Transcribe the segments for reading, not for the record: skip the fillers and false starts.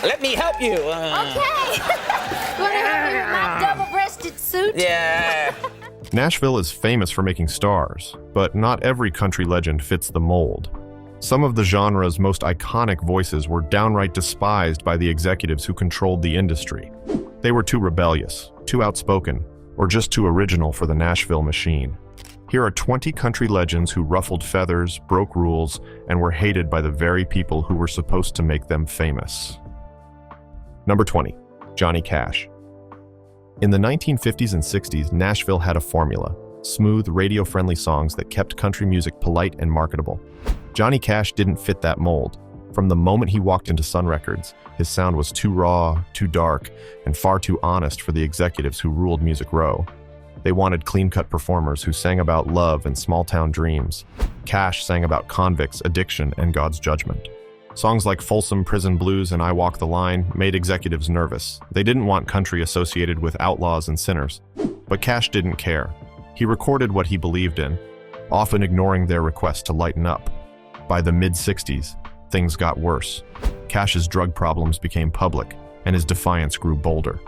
Let me help you. Okay. You want to help me with my double-breasted suit? Yeah. Nashville is famous for making stars, but not every country legend fits the mold. Some of the genre's most iconic voices were downright despised by the executives who controlled the industry. They were too rebellious, too outspoken, or just too original for the Nashville machine. Here are 20 country legends who ruffled feathers, broke rules, and were hated by the very people who were supposed to make them famous. Number 20, Johnny Cash. In the 1950s and 60s, Nashville had a formula: smooth, radio-friendly songs that kept country music polite and marketable. Johnny Cash didn't fit that mold. From the moment he walked into Sun Records, his sound was too raw, too dark, and far too honest for the executives who ruled Music Row. They wanted clean-cut performers who sang about love and small-town dreams. Cash sang about convicts, addiction, and God's judgment. Songs like Folsom Prison Blues and I Walk the Line made executives nervous. They didn't want country associated with outlaws and sinners. But Cash didn't care. He recorded what he believed in, often ignoring their request to lighten up. By the mid-60s, things got worse. Cash's drug problems became public, and his defiance grew bolder.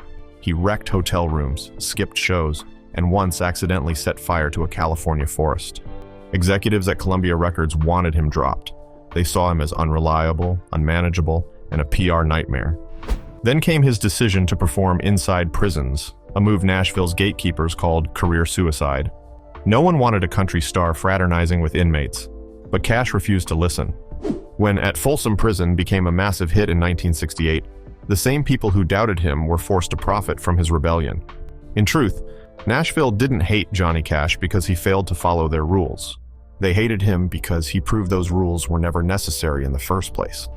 He wrecked hotel rooms, skipped shows, and once accidentally set fire to a California forest. Executives at Columbia Records wanted him dropped. They saw him as unreliable, unmanageable, and a PR nightmare. Then came his decision to perform inside prisons, a move Nashville's gatekeepers called career suicide. No one wanted a country star fraternizing with inmates, but Cash refused to listen. When At Folsom Prison became a massive hit in 1968, the same people who doubted him were forced to profit from his rebellion. In truth, Nashville didn't hate Johnny Cash because he failed to follow their rules. They hated him because he proved those rules were never necessary in the first place.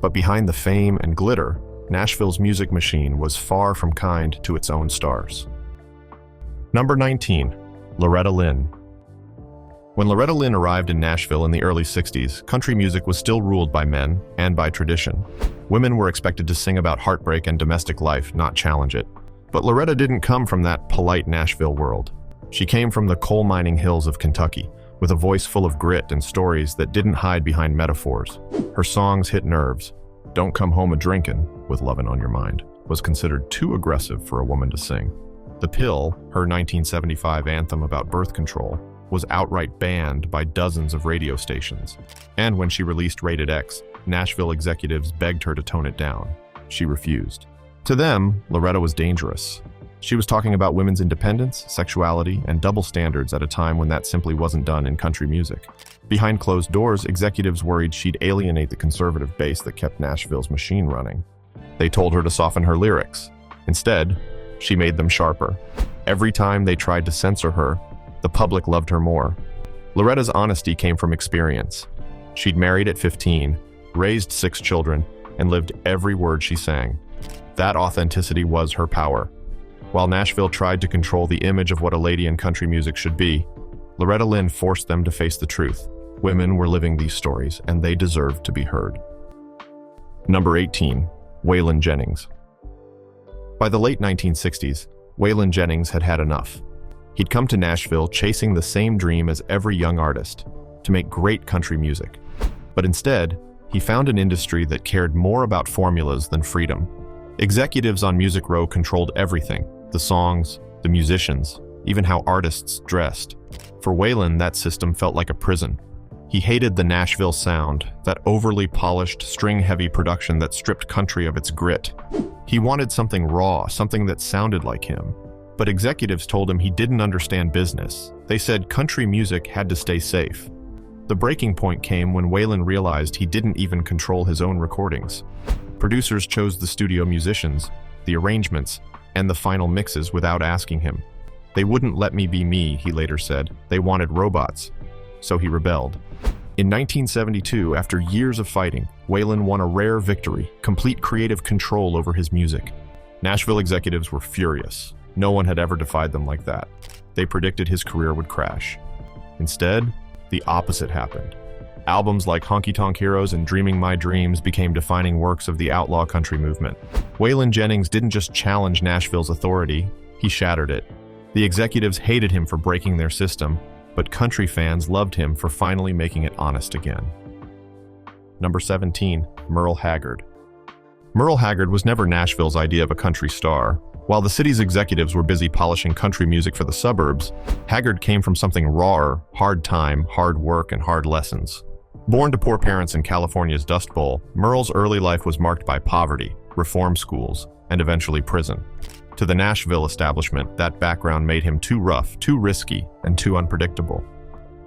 But behind the fame and glitter, Nashville's music machine was far from kind to its own stars. Number 19, Loretta Lynn. When Loretta Lynn arrived in Nashville in the early 60s, country music was still ruled by men and by tradition. Women were expected to sing about heartbreak and domestic life, not challenge it. But Loretta didn't come from that polite Nashville world. She came from the coal mining hills of Kentucky, with a voice full of grit and stories that didn't hide behind metaphors. Her songs hit nerves. Don't Come Home a-Drinkin', with Lovin' on Your Mind, was considered too aggressive for a woman to sing. The Pill, her 1975 anthem about birth control, was outright banned by dozens of radio stations. And when she released Rated X, Nashville executives begged her to tone it down. She refused. To them, Loretta was dangerous. She was talking about women's independence, sexuality, and double standards at a time when that simply wasn't done in country music. Behind closed doors, executives worried she'd alienate the conservative base that kept Nashville's machine running. They told her to soften her lyrics. Instead, she made them sharper. Every time they tried to censor her, the public loved her more. Loretta's honesty came from experience. She'd married at 15, raised 6 children, and lived every word she sang. That authenticity was her power. While Nashville tried to control the image of what a lady in country music should be, Loretta Lynn forced them to face the truth. Women were living these stories, and they deserved to be heard. Number 18, Waylon Jennings. By the late 1960s, Waylon Jennings had had enough. He'd come to Nashville chasing the same dream as every young artist, to make great country music. But instead, he found an industry that cared more about formulas than freedom. Executives on Music Row controlled everything: the songs, the musicians, even how artists dressed. For Waylon, that system felt like a prison. He hated the Nashville sound, that overly polished, string-heavy production that stripped country of its grit. He wanted something raw, something that sounded like him. But executives told him he didn't understand business. They said country music had to stay safe. The breaking point came when Waylon realized he didn't even control his own recordings. Producers chose the studio musicians, the arrangements, and the final mixes without asking him. They wouldn't let me be me, he later said. They wanted robots. So he rebelled. In 1972, after years of fighting, Waylon won a rare victory: complete creative control over his music. Nashville executives were furious. No one had ever defied them like that. They predicted his career would crash. Instead, the opposite happened. Albums like Honky Tonk Heroes and Dreaming My Dreams became defining works of the outlaw country movement. Waylon Jennings didn't just challenge Nashville's authority, he shattered it. The executives hated him for breaking their system, but country fans loved him for finally making it honest again. Number 17, Merle Haggard. Merle Haggard was never Nashville's idea of a country star. While the city's executives were busy polishing country music for the suburbs, Haggard came from something rawer: hard time, hard work, and hard lessons. Born to poor parents in California's Dust Bowl, Merle's early life was marked by poverty, reform schools, and eventually prison. To the Nashville establishment, that background made him too rough, too risky, and too unpredictable.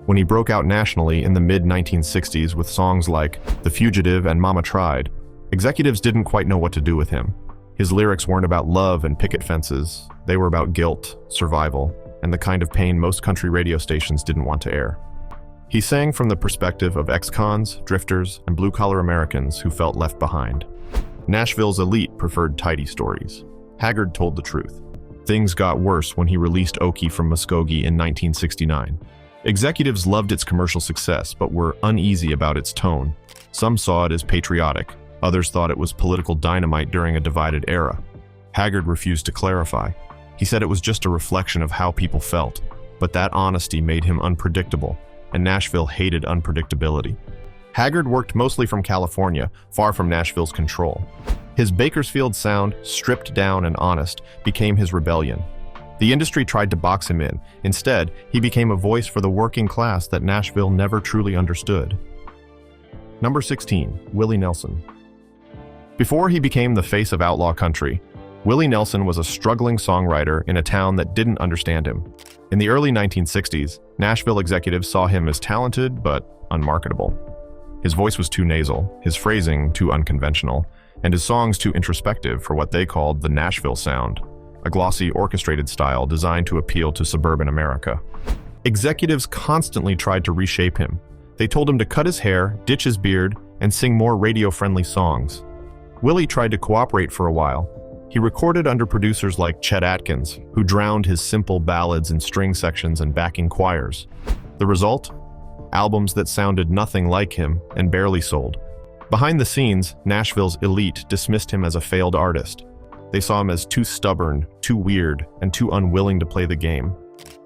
When he broke out nationally in the mid-1960s with songs like The Fugitive and Mama Tried, executives didn't quite know what to do with him. His lyrics weren't about love and picket fences. They were about guilt, survival, and the kind of pain most country radio stations didn't want to air. He sang from the perspective of ex-cons, drifters, and blue-collar Americans who felt left behind. Nashville's elite preferred tidy stories. Haggard told the truth. Things got worse when he released Okie from Muskogee in 1969. Executives loved its commercial success, but were uneasy about its tone. Some saw it as patriotic. Others thought it was political dynamite during a divided era. Haggard refused to clarify. He said it was just a reflection of how people felt, but that honesty made him unpredictable, and Nashville hated unpredictability. Haggard worked mostly from California, far from Nashville's control. His Bakersfield sound, stripped down and honest, became his rebellion. The industry tried to box him in. Instead, he became a voice for the working class that Nashville never truly understood. Number 16, Willie Nelson. Before he became the face of outlaw country, Willie Nelson was a struggling songwriter in a town that didn't understand him. In the early 1960s, Nashville executives saw him as talented but unmarketable. His voice was too nasal, his phrasing too unconventional, and his songs too introspective for what they called the Nashville sound, a glossy, orchestrated style designed to appeal to suburban America. Executives constantly tried to reshape him. They told him to cut his hair, ditch his beard, and sing more radio-friendly songs. Willie tried to cooperate for a while. He recorded under producers like Chet Atkins, who drowned his simple ballads in string sections and backing choirs. The result? Albums that sounded nothing like him and barely sold. Behind the scenes, Nashville's elite dismissed him as a failed artist. They saw him as too stubborn, too weird, and too unwilling to play the game.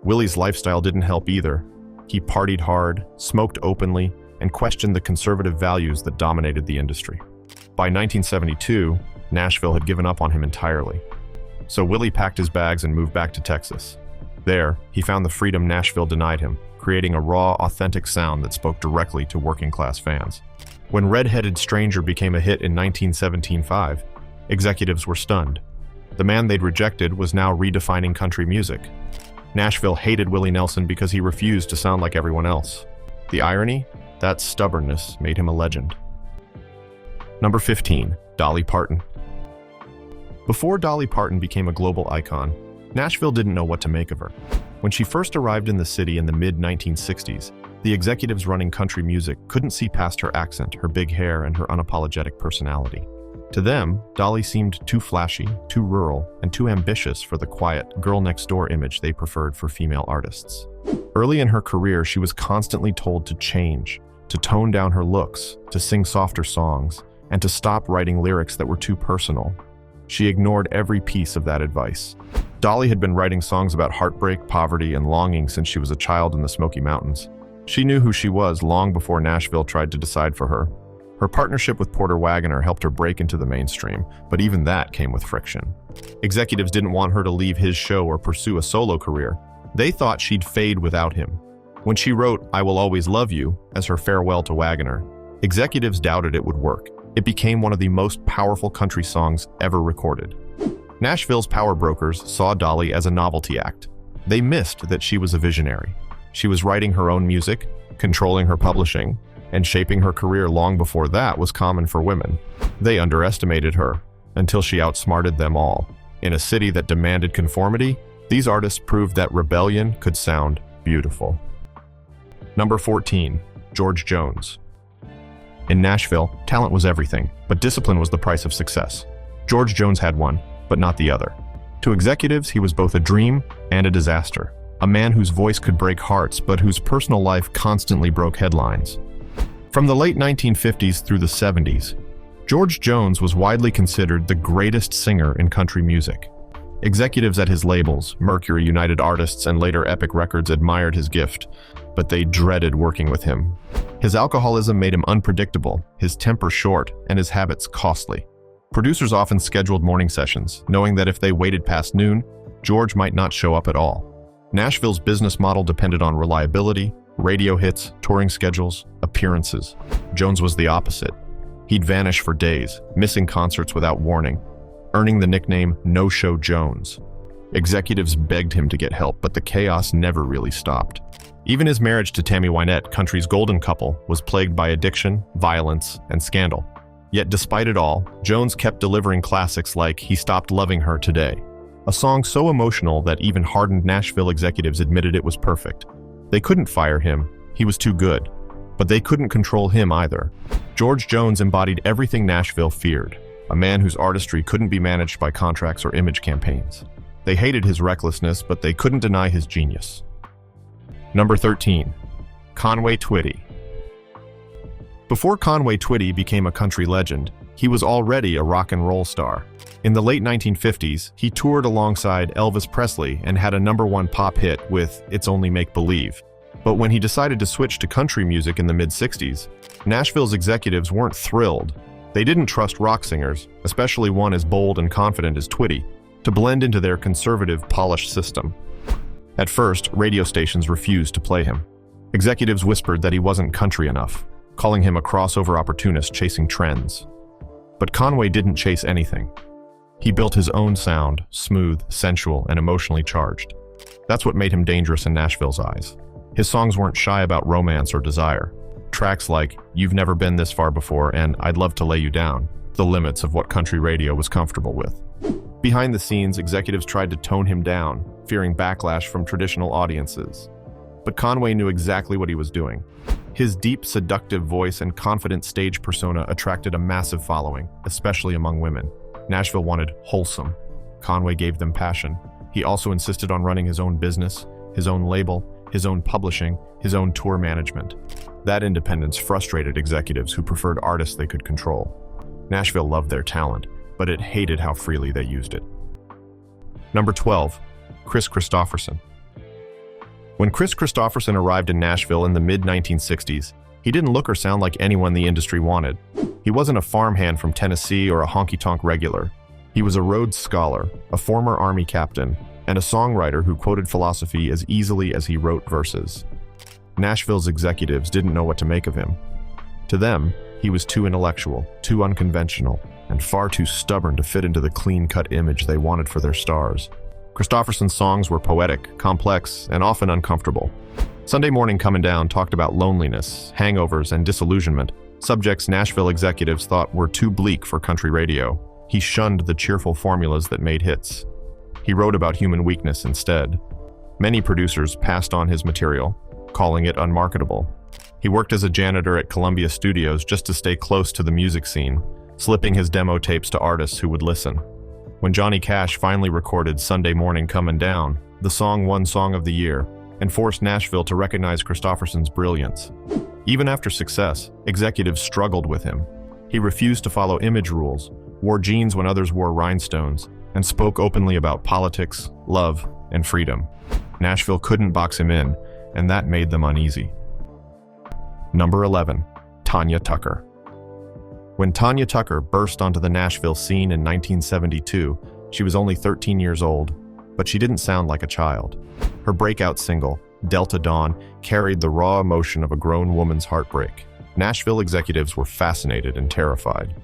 Willie's lifestyle didn't help either. He partied hard, smoked openly, and questioned the conservative values that dominated the industry. By 1972, Nashville had given up on him entirely. So Willie packed his bags and moved back to Texas. There, he found the freedom Nashville denied him, creating a raw, authentic sound that spoke directly to working-class fans. When Red-Headed Stranger became a hit in 1975, executives were stunned. The man they'd rejected was now redefining country music. Nashville hated Willie Nelson because he refused to sound like everyone else. The irony? That stubbornness made him a legend. Number 15, Dolly Parton. Before Dolly Parton became a global icon, Nashville didn't know what to make of her. When she first arrived in the city in the mid-1960s, the executives running country music couldn't see past her accent, her big hair, and her unapologetic personality. To them, Dolly seemed too flashy, too rural, and too ambitious for the quiet, girl-next-door image they preferred for female artists. Early in her career, she was constantly told to change, to tone down her looks, to sing softer songs, and to stop writing lyrics that were too personal. She ignored every piece of that advice. Dolly had been writing songs about heartbreak, poverty, and longing since she was a child in the Smoky Mountains. She knew who she was long before Nashville tried to decide for her. Her partnership with Porter Wagoner helped her break into the mainstream, but even that came with friction. Executives didn't want her to leave his show or pursue a solo career. They thought she'd fade without him. When she wrote "I Will Always Love You" as her farewell to Wagoner, executives doubted it would work. It became one of the most powerful country songs ever recorded. Nashville's power brokers saw Dolly as a novelty act. They missed that she was a visionary. She was writing her own music, controlling her publishing, and shaping her career long before that was common for women. They underestimated her, until she outsmarted them all. In a city that demanded conformity, these artists proved that rebellion could sound beautiful. Number 14, George Jones. In Nashville, talent was everything, but discipline was the price of success. George Jones had one, but not the other. To executives, he was both a dream and a disaster. A man whose voice could break hearts, but whose personal life constantly broke headlines. From the late 1950s through the 70s, George Jones was widely considered the greatest singer in country music. Executives at his labels, Mercury, United Artists, and later Epic Records, admired his gift, but they dreaded working with him. His alcoholism made him unpredictable, his temper short, and his habits costly. Producers often scheduled morning sessions, knowing that if they waited past noon, George might not show up at all. Nashville's business model depended on reliability, radio hits, touring schedules, appearances. Jones was the opposite. He'd vanish for days, missing concerts without warning, earning the nickname No-Show Jones. Executives begged him to get help, but the chaos never really stopped. Even his marriage to Tammy Wynette, country's golden couple, was plagued by addiction, violence, and scandal. Yet despite it all, Jones kept delivering classics like He Stopped Loving Her Today, a song so emotional that even hardened Nashville executives admitted it was perfect. They couldn't fire him, he was too good, but they couldn't control him either. George Jones embodied everything Nashville feared, a man whose artistry couldn't be managed by contracts or image campaigns. They hated his recklessness, but they couldn't deny his genius. Number 13. Conway Twitty. Before Conway Twitty became a country legend, he was already a rock and roll star. In the late 1950s, he toured alongside Elvis Presley and had a #1 pop hit with It's Only Make Believe. But when he decided to switch to country music in the mid-60s, Nashville's executives weren't thrilled. They didn't trust rock singers, especially one as bold and confident as Twitty, to blend into their conservative, polished system. At first, radio stations refused to play him. Executives whispered that he wasn't country enough, calling him a crossover opportunist chasing trends. But Conway didn't chase anything. He built his own sound, smooth, sensual, and emotionally charged. That's what made him dangerous in Nashville's eyes. His songs weren't shy about romance or desire. Tracks like You've Never Been This Far Before and I'd Love to Lay You Down, the limits of what country radio was comfortable with. Behind the scenes, executives tried to tone him down, fearing backlash from traditional audiences. But Conway knew exactly what he was doing. His deep, seductive voice and confident stage persona attracted a massive following, especially among women. Nashville wanted wholesome. Conway gave them passion. He also insisted on running his own business, his own label, his own publishing, his own tour management. That independence frustrated executives who preferred artists they could control. Nashville loved their talent, but it hated how freely they used it. Number 12. Kris Kristofferson. When Kris Kristofferson arrived in Nashville in the mid-1960s, he didn't look or sound like anyone the industry wanted. He wasn't a farmhand from Tennessee or a honky-tonk regular. He was a Rhodes Scholar, a former Army captain, and a songwriter who quoted philosophy as easily as he wrote verses. Nashville's executives didn't know what to make of him. To them, he was too intellectual, too unconventional, and far too stubborn to fit into the clean-cut image they wanted for their stars. Kristofferson's songs were poetic, complex, and often uncomfortable. Sunday Morning Comin' Down talked about loneliness, hangovers, and disillusionment, subjects Nashville executives thought were too bleak for country radio. He shunned the cheerful formulas that made hits. He wrote about human weakness instead. Many producers passed on his material, calling it unmarketable. He worked as a janitor at Columbia Studios just to stay close to the music scene, slipping his demo tapes to artists who would listen. When Johnny Cash finally recorded Sunday Morning Comin' Down, the song won Song of the Year and forced Nashville to recognize Kristofferson's brilliance. Even after success, executives struggled with him. He refused to follow image rules, wore jeans when others wore rhinestones, and spoke openly about politics, love, and freedom. Nashville couldn't box him in, and that made them uneasy. Number 11. Tanya Tucker. When Tanya Tucker burst onto the Nashville scene in 1972, she was only 13 years old, but she didn't sound like a child. Her breakout single, Delta Dawn, carried the raw emotion of a grown woman's heartbreak. Nashville executives were fascinated and terrified.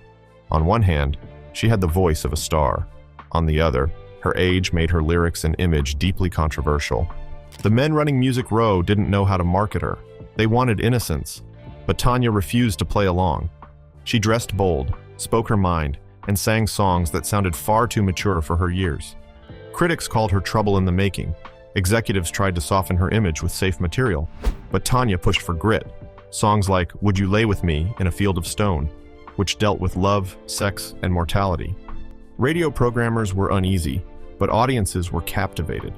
On one hand, she had the voice of a star. On the other, her age made her lyrics and image deeply controversial. The men running Music Row didn't know how to market her. They wanted innocence, but Tanya refused to play along. She dressed bold, spoke her mind, and sang songs that sounded far too mature for her years. Critics called her trouble in the making. Executives tried to soften her image with safe material, but Tanya pushed for grit. Songs like Would You Lay With Me in a Field of Stone, which dealt with love, sex, and mortality. Radio programmers were uneasy, but audiences were captivated.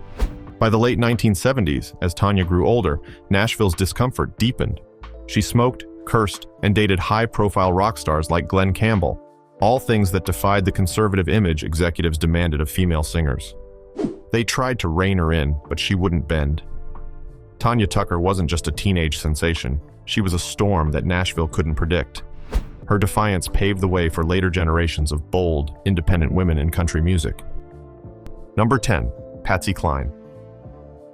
By the late 1970s, as Tanya grew older, Nashville's discomfort deepened. She smoked, cursed, and dated high-profile rock stars like Glenn Campbell, all things that defied the conservative image executives demanded of female singers. They tried to rein her in, but she wouldn't bend. Tanya Tucker wasn't just a teenage sensation. She was a storm that Nashville couldn't predict. Her defiance paved the way for later generations of bold, independent women in country music. Number 10. Patsy Cline.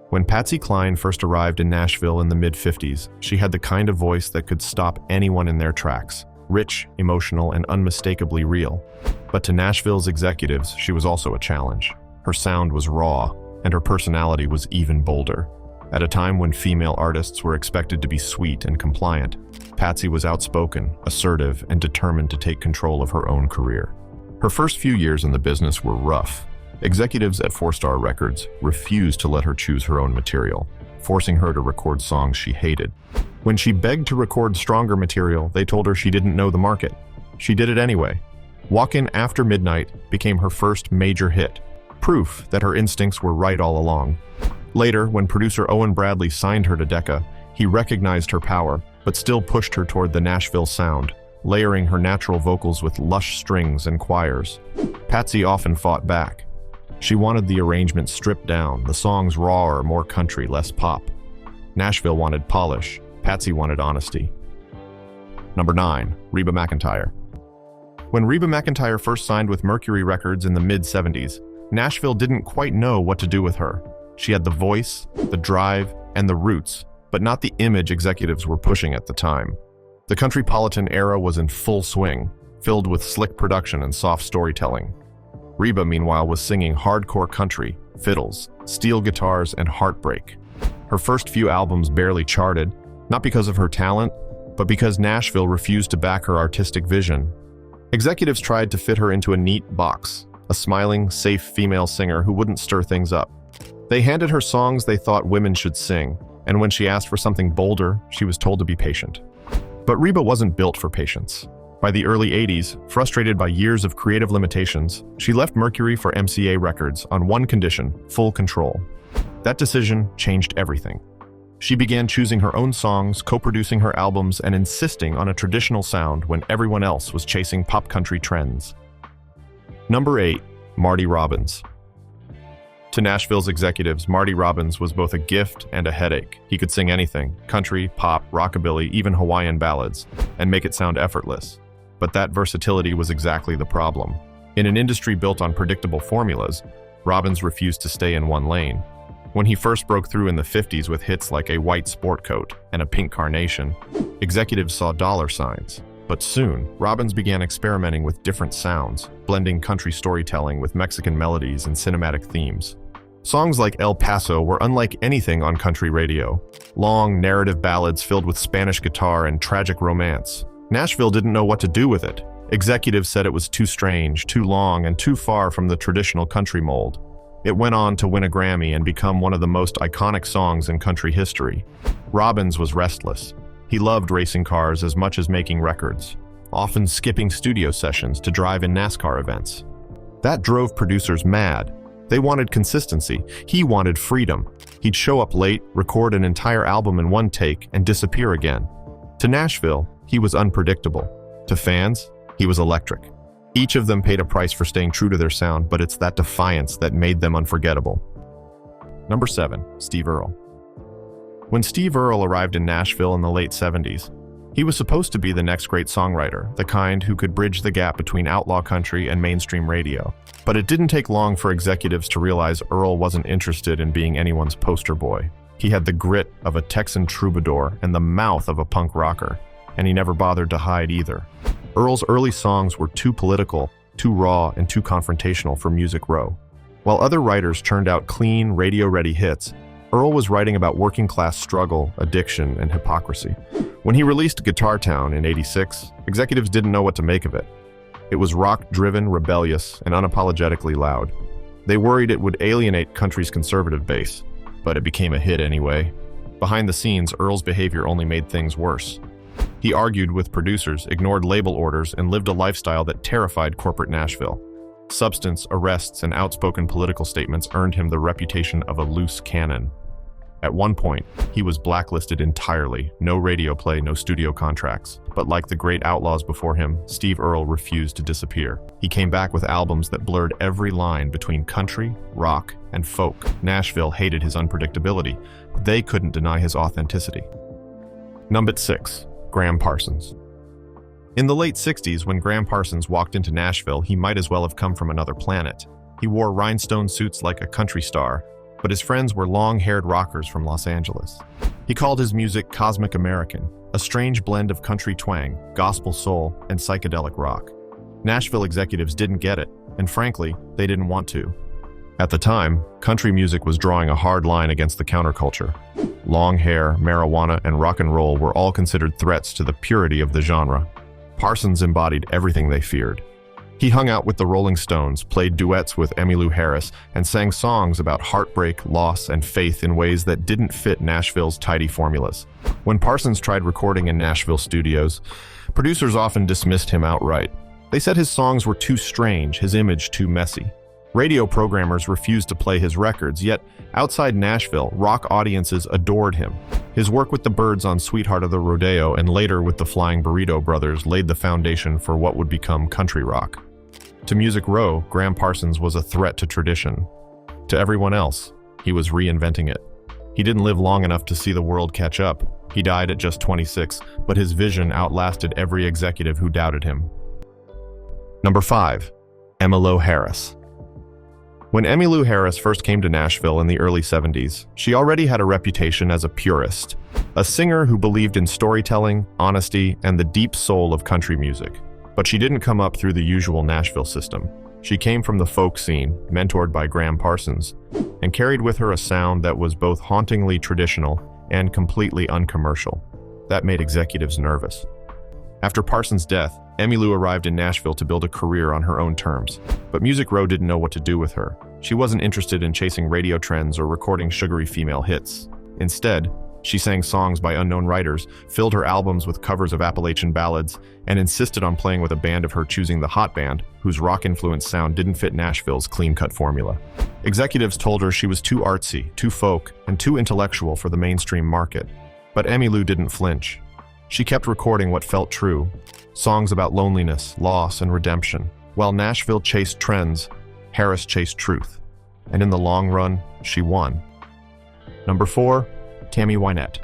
When Patsy Cline first arrived in Nashville in the mid-50s, she had the kind of voice that could stop anyone in their tracks. Rich, emotional, and unmistakably real. But to Nashville's executives, she was also a challenge. Her sound was raw, and her personality was even bolder. At a time when female artists were expected to be sweet and compliant, Patsy was outspoken, assertive, and determined to take control of her own career. Her first few years in the business were rough. Executives at 4-Star Records refused to let her choose her own material, forcing her to record songs she hated. When she begged to record stronger material, they told her she didn't know the market. She did it anyway. Walkin' After Midnight became her first major hit, proof that her instincts were right all along. Later, when producer Owen Bradley signed her to Decca, he recognized her power, but still pushed her toward the Nashville sound, layering her natural vocals with lush strings and choirs. Patsy often fought back. She wanted the arrangement stripped down, the songs rawer, more country, less pop. Nashville wanted polish. Patsy wanted honesty. Number 9. Reba McEntire. When Reba McEntire first signed with Mercury Records in the mid-70s, Nashville didn't quite know what to do with her. She had the voice, the drive, and the roots, but not the image executives were pushing at the time. The countrypolitan era was in full swing, filled with slick production and soft storytelling. Reba, meanwhile, was singing hardcore country, fiddles, steel guitars, and heartbreak. Her first few albums barely charted, not because of her talent, but because Nashville refused to back her artistic vision. Executives tried to fit her into a neat box, a smiling, safe female singer who wouldn't stir things up. They handed her songs they thought women should sing, and when she asked for something bolder, she was told to be patient. But Reba wasn't built for patience. By the early 80s, frustrated by years of creative limitations, she left Mercury for MCA Records on one condition: full control. That decision changed everything. She began choosing her own songs, co-producing her albums, and insisting on a traditional sound when everyone else was chasing pop country trends. Number 8. Marty Robbins. To Nashville's executives, Marty Robbins was both a gift and a headache. He could sing anything: country, pop, rockabilly, even Hawaiian ballads, and make it sound effortless. But that versatility was exactly the problem. In an industry built on predictable formulas, Robbins refused to stay in one lane. When he first broke through in the 50s with hits like A White Sport Coat and A Pink Carnation, executives saw dollar signs. But soon, Robbins began experimenting with different sounds, blending country storytelling with Mexican melodies and cinematic themes. Songs like El Paso were unlike anything on country radio. Long, narrative ballads filled with Spanish guitar and tragic romance. Nashville didn't know what to do with it. Executives said it was too strange, too long, and too far from the traditional country mold. It went on to win a Grammy and become one of the most iconic songs in country history. Robbins was restless. He loved racing cars as much as making records, often skipping studio sessions to drive in NASCAR events. That drove producers mad. They wanted consistency. He wanted freedom. He'd show up late, record an entire album in one take, and disappear again. To Nashville, he was unpredictable. To fans, he was electric. Each of them paid a price for staying true to their sound, but it's that defiance that made them unforgettable. Number 7. Steve Earle. When Steve Earle arrived in Nashville in the late 70s, he was supposed to be the next great songwriter, the kind who could bridge the gap between outlaw country and mainstream radio. But it didn't take long for executives to realize Earle wasn't interested in being anyone's poster boy. He had the grit of a Texan troubadour and the mouth of a punk rocker, and he never bothered to hide either. Earle's early songs were too political, too raw, and too confrontational for Music Row. While other writers churned out clean, radio-ready hits, Earle was writing about working-class struggle, addiction, and hypocrisy. When he released Guitar Town in '86, executives didn't know what to make of it. It was rock-driven, rebellious, and unapologetically loud. They worried it would alienate country's conservative base, but it became a hit anyway. Behind the scenes, Earle's behavior only made things worse. He argued with producers, ignored label orders, and lived a lifestyle that terrified corporate Nashville. Substance, arrests, and outspoken political statements earned him the reputation of a loose cannon. At one point, he was blacklisted entirely, no radio play, no studio contracts. But like the great outlaws before him, Steve Earle refused to disappear. He came back with albums that blurred every line between country, rock, and folk. Nashville hated his unpredictability, but they couldn't deny his authenticity. Number 6. Graham Parsons. In the late 60s, when Graham Parsons walked into Nashville, he might as well have come from another planet. He wore rhinestone suits like a country star, but his friends were long-haired rockers from Los Angeles. He called his music Cosmic American, a strange blend of country twang, gospel soul, and psychedelic rock. Nashville executives didn't get it, and frankly, they didn't want to. At the time, country music was drawing a hard line against the counterculture. Long hair, marijuana, and rock and roll were all considered threats to the purity of the genre. Parsons embodied everything they feared. He hung out with the Rolling Stones, played duets with Emmylou Harris, and sang songs about heartbreak, loss, and faith in ways that didn't fit Nashville's tidy formulas. When Parsons tried recording in Nashville studios, producers often dismissed him outright. They said his songs were too strange, his image too messy. Radio programmers refused to play his records, yet outside Nashville, rock audiences adored him. His work with the Byrds on Sweetheart of the Rodeo and later with the Flying Burrito Brothers laid the foundation for what would become country rock. To Music Row, Graham Parsons was a threat to tradition. To everyone else, he was reinventing it. He didn't live long enough to see the world catch up. He died at just 26, but his vision outlasted every executive who doubted him. Number 5. Emmylou Harris. When Emmylou Harris first came to Nashville in the early 70s, she already had a reputation as a purist, a singer who believed in storytelling, honesty, and the deep soul of country music. But she didn't come up through the usual Nashville system. She came from the folk scene, mentored by Graham Parsons, and carried with her a sound that was both hauntingly traditional and completely uncommercial. That made executives nervous. After Parsons' death, Emmylou arrived in Nashville to build a career on her own terms, but Music Row didn't know what to do with her. She wasn't interested in chasing radio trends or recording sugary female hits. Instead, she sang songs by unknown writers, filled her albums with covers of Appalachian ballads, and insisted on playing with a band of her choosing the hot band, whose rock-influenced sound didn't fit Nashville's clean-cut formula. Executives told her she was too artsy, too folk, and too intellectual for the mainstream market. But Emmylou didn't flinch. She kept recording what felt true, songs about loneliness, loss, and redemption. While Nashville chased trends, Harris chased truth. And in the long run, she won. Number 4. Tammy Wynette.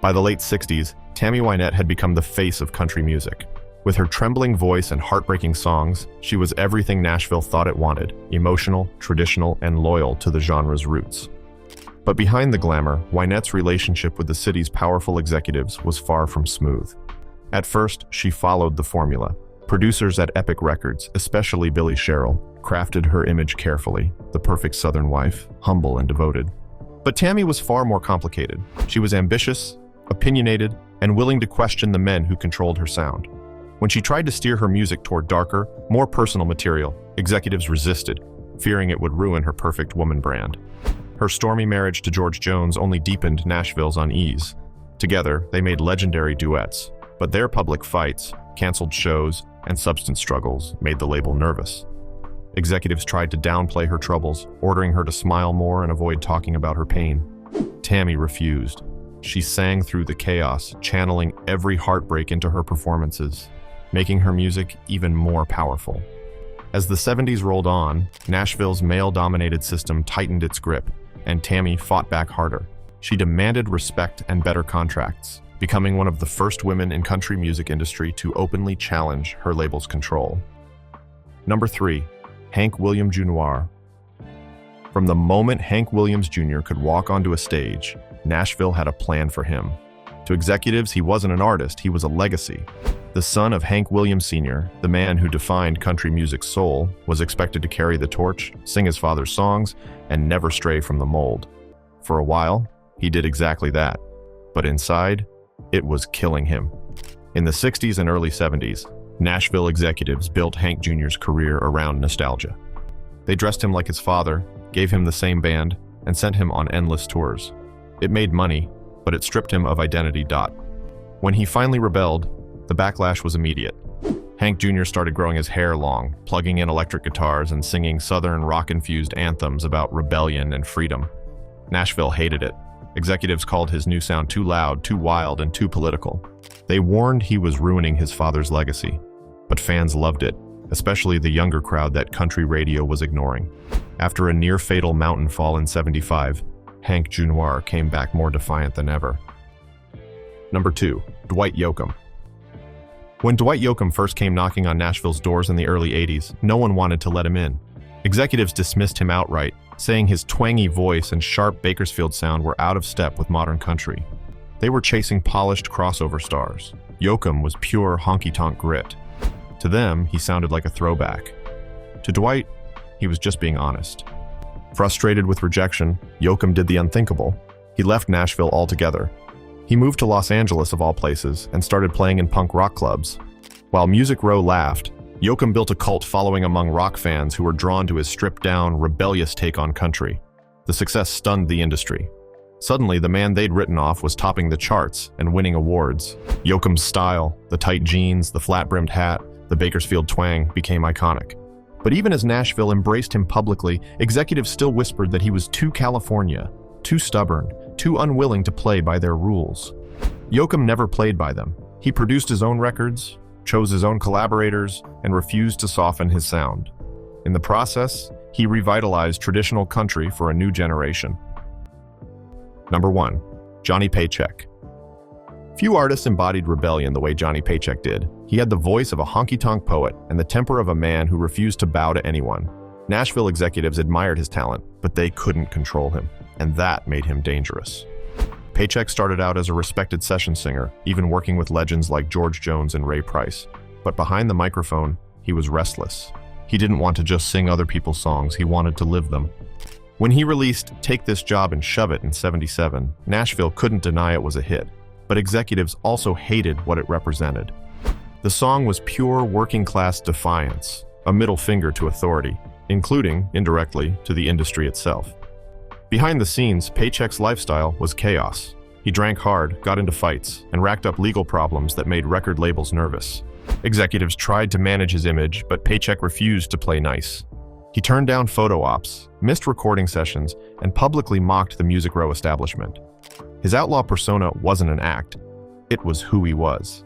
By the late 60s, Tammy Wynette had become the face of country music. With her trembling voice and heartbreaking songs, she was everything Nashville thought it wanted: emotional, traditional, and loyal to the genre's roots. But behind the glamour, Wynette's relationship with the city's powerful executives was far from smooth. At first, she followed the formula. Producers at Epic Records, especially Billy Sherrill, crafted her image carefully, the perfect Southern wife, humble and devoted. But Tammy was far more complicated. She was ambitious, opinionated, and willing to question the men who controlled her sound. When she tried to steer her music toward darker, more personal material, executives resisted, fearing it would ruin her perfect woman brand. Her stormy marriage to George Jones only deepened Nashville's unease. Together, they made legendary duets, but their public fights, canceled shows, and substance struggles made the label nervous. Executives tried to downplay her troubles, ordering her to smile more and avoid talking about her pain. Tammy refused. She sang through the chaos, channeling every heartbreak into her performances, making her music even more powerful. As the 70s rolled on, Nashville's male-dominated system tightened its grip, and Tammy fought back harder. She demanded respect and better contracts, becoming one of the first women in country music industry to openly challenge her label's control. Number 3. Hank Williams Jr. From the moment Hank Williams Jr. could walk onto a stage, Nashville had a plan for him. To executives, he wasn't an artist, he was a legacy. The son of Hank Williams Sr., the man who defined country music's soul, was expected to carry the torch, sing his father's songs, and never stray from the mold. For a while, he did exactly that. But inside, it was killing him. In the 60s and early 70s, Nashville executives built Hank Jr.'s career around nostalgia. They dressed him like his father, gave him the same band, and sent him on endless tours. It made money, but it stripped him of identity. When he finally rebelled, the backlash was immediate. Hank Jr. started growing his hair long, plugging in electric guitars and singing southern rock-infused anthems about rebellion and freedom. Nashville hated it. Executives called his new sound too loud, too wild, and too political. They warned he was ruining his father's legacy. But fans loved it, especially the younger crowd that country radio was ignoring. After a near-fatal mountain fall in '75, Hank Jr. came back more defiant than ever. Number 2. Dwight Yoakam. When Dwight Yoakam first came knocking on Nashville's doors in the early 80s, no one wanted to let him in. Executives dismissed him outright, saying his twangy voice and sharp Bakersfield sound were out of step with modern country. They were chasing polished crossover stars. Yoakam was pure honky-tonk grit. To them, he sounded like a throwback. To Dwight, he was just being honest. Frustrated with rejection, Yoakam did the unthinkable. He left Nashville altogether. He moved to Los Angeles of all places and started playing in punk rock clubs. While Music Row laughed, Yoakam built a cult following among rock fans who were drawn to his stripped-down, rebellious take on country. The success stunned the industry. Suddenly, the man they'd written off was topping the charts and winning awards. Yoakam's style, the tight jeans, the flat-brimmed hat, the Bakersfield twang became iconic. But even as Nashville embraced him publicly, executives still whispered that he was too California, too stubborn, too unwilling to play by their rules. Yoakam never played by them. He produced his own records, chose his own collaborators, and refused to soften his sound. In the process, he revitalized traditional country for a new generation. Number 1. Johnny Paycheck. Few artists embodied rebellion the way Johnny Paycheck did. He had the voice of a honky-tonk poet and the temper of a man who refused to bow to anyone. Nashville executives admired his talent, but they couldn't control him, and that made him dangerous. Paycheck started out as a respected session singer, even working with legends like George Jones and Ray Price. But behind the microphone, he was restless. He didn't want to just sing other people's songs, he wanted to live them. When he released Take This Job and Shove It in '77, Nashville couldn't deny it was a hit, but executives also hated what it represented. The song was pure working-class defiance, a middle finger to authority, including, indirectly, to the industry itself. Behind the scenes, Paycheck's lifestyle was chaos. He drank hard, got into fights, and racked up legal problems that made record labels nervous. Executives tried to manage his image, but Paycheck refused to play nice. He turned down photo ops, missed recording sessions, and publicly mocked the Music Row establishment. His outlaw persona wasn't an act, it was who he was.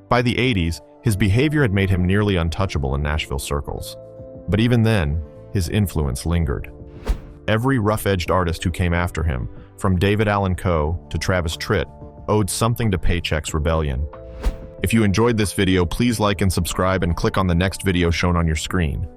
By the 80s, his behavior had made him nearly untouchable in Nashville circles. But even then, his influence lingered. Every rough-edged artist who came after him, from David Allan Coe to Travis Tritt, owed something to Paycheck's rebellion. If you enjoyed this video, please like and subscribe and click on the next video shown on your screen.